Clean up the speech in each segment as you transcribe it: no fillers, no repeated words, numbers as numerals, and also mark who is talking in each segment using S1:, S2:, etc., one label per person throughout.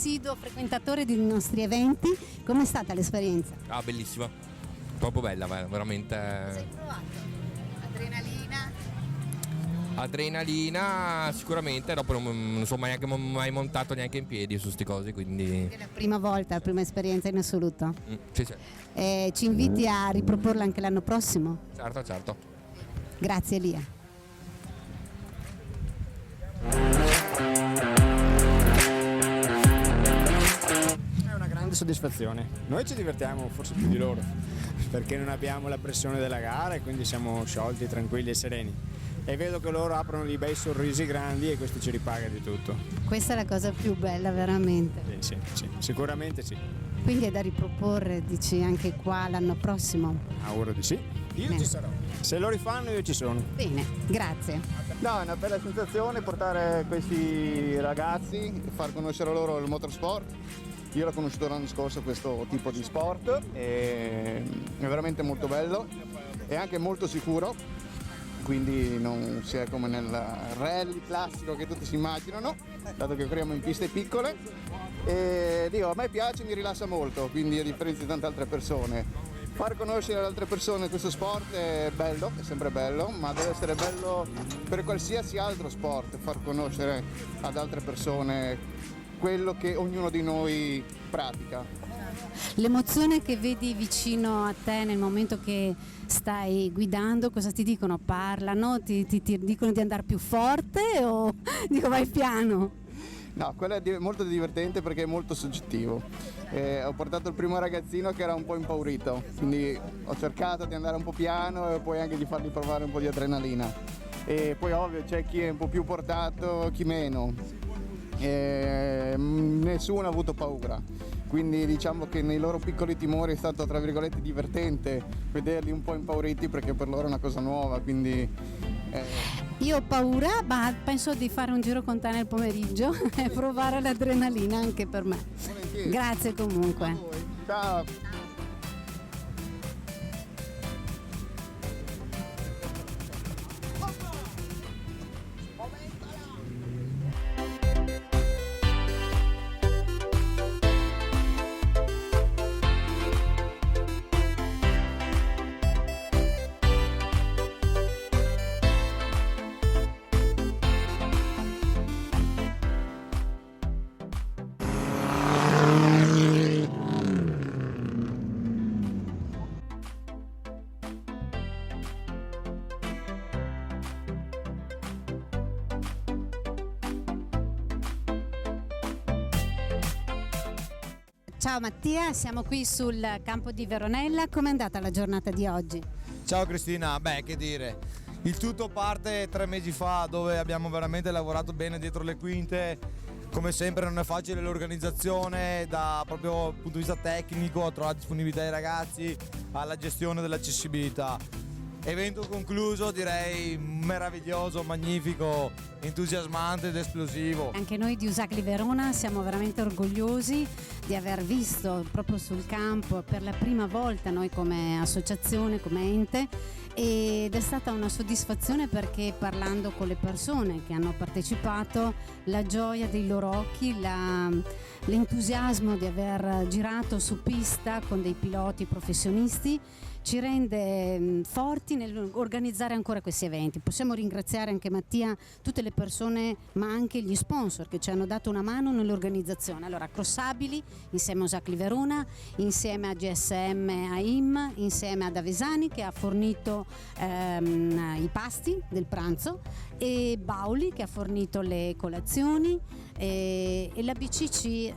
S1: assiduo frequentatore dei nostri eventi. Com'è stata l'esperienza?
S2: Ah, bellissima, proprio bella, veramente.
S1: Sei provato? Adrenalina?
S2: Adrenalina sicuramente, dopo non sono mai montato neanche in piedi su queste cose, quindi...
S1: È la prima volta, la prima esperienza in assoluto.
S2: Sì, sì.
S1: Ci inviti a riproporla anche l'anno prossimo?
S2: Certo, certo.
S1: Grazie Elia.
S3: È una grande soddisfazione. Noi ci divertiamo forse più di loro, perché non abbiamo la pressione della gara e quindi siamo sciolti, tranquilli e sereni. E vedo che loro aprono dei bei sorrisi grandi e questo ci ripaga di tutto.
S1: Questa è la cosa più bella veramente.
S3: Sì, sicuramente sì.
S1: Quindi è da riproporre, dici, anche qua l'anno prossimo?
S3: Auguro di sì. Io
S1: Bene.
S3: ci sarò. Se lo rifanno io ci sono.
S1: Bene, grazie.
S4: No, è una bella sensazione portare questi ragazzi, far conoscere loro il motorsport. Io l'ho conosciuto l'anno scorso questo tipo di sport e è veramente molto bello e anche molto sicuro, quindi non si è come nel rally classico che tutti si immaginano, dato che corriamo in piste piccole. E dico, a me piace, mi rilassa molto, quindi a differenza di tante altre persone. Far conoscere ad altre persone questo sport è bello, è sempre bello, ma deve essere bello per qualsiasi altro sport, far conoscere ad altre persone quello che ognuno di noi pratica.
S1: L'emozione che vedi vicino a te nel momento che stai guidando, cosa ti dicono? Parlano? Ti dicono di andare più forte o dico vai piano?
S4: No, quello è molto divertente perché è molto soggettivo. Ho portato il primo ragazzino che era un po' impaurito, quindi ho cercato di andare un po' piano e poi anche di fargli provare un po' di adrenalina. E poi ovvio c'è chi è un po' più portato, chi meno. Nessuno ha avuto paura, quindi diciamo che nei loro piccoli timori è stato tra virgolette divertente vederli un po' impauriti perché per loro è una cosa nuova, quindi
S1: Io ho paura, ma penso di fare un giro con te nel pomeriggio e provare l'adrenalina anche per me.
S4: volentieri.
S1: Grazie comunque.
S4: A voi. Ciao.
S1: Ciao Mattia, siamo qui sul campo di Veronella. Com'è andata la giornata di oggi?
S5: Ciao Cristina, che dire, il tutto parte 3 mesi fa dove abbiamo veramente lavorato bene dietro le quinte. Come sempre non è facile l'organizzazione da proprio punto di vista tecnico, a trovare disponibilità dei ragazzi, alla gestione dell'accessibilità. Evento concluso, direi meraviglioso, magnifico, entusiasmante ed esplosivo.
S1: Anche noi di Usacli Verona siamo veramente orgogliosi di aver visto proprio sul campo per la prima volta noi come associazione, come ente, ed è stata una soddisfazione perché parlando con le persone che hanno partecipato, la gioia dei loro occhi, l'entusiasmo di aver girato su pista con dei piloti professionisti ci rende forti nell'organizzare ancora questi eventi. Possiamo ringraziare anche Mattia, tutte le persone, ma anche gli sponsor che ci hanno dato una mano nell'organizzazione. Allora, Crossabili insieme a Usacli Verona, insieme a GSM AIM, insieme ad Avesani che ha fornito i pasti del pranzo, e Bauli che ha fornito le colazioni, e la BCC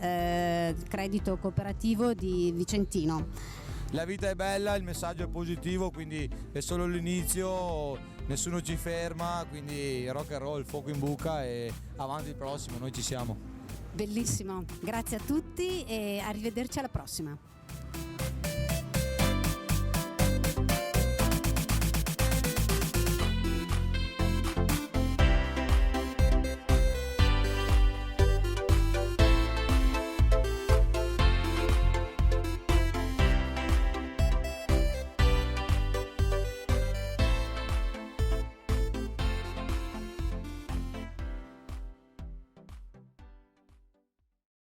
S1: Credito Cooperativo di Vicentino.
S5: La vita è bella, il messaggio è positivo, quindi è solo l'inizio, nessuno ci ferma, quindi rock and roll, fuoco in buca e avanti il prossimo, noi ci siamo.
S1: Bellissimo, grazie a tutti e arrivederci alla prossima.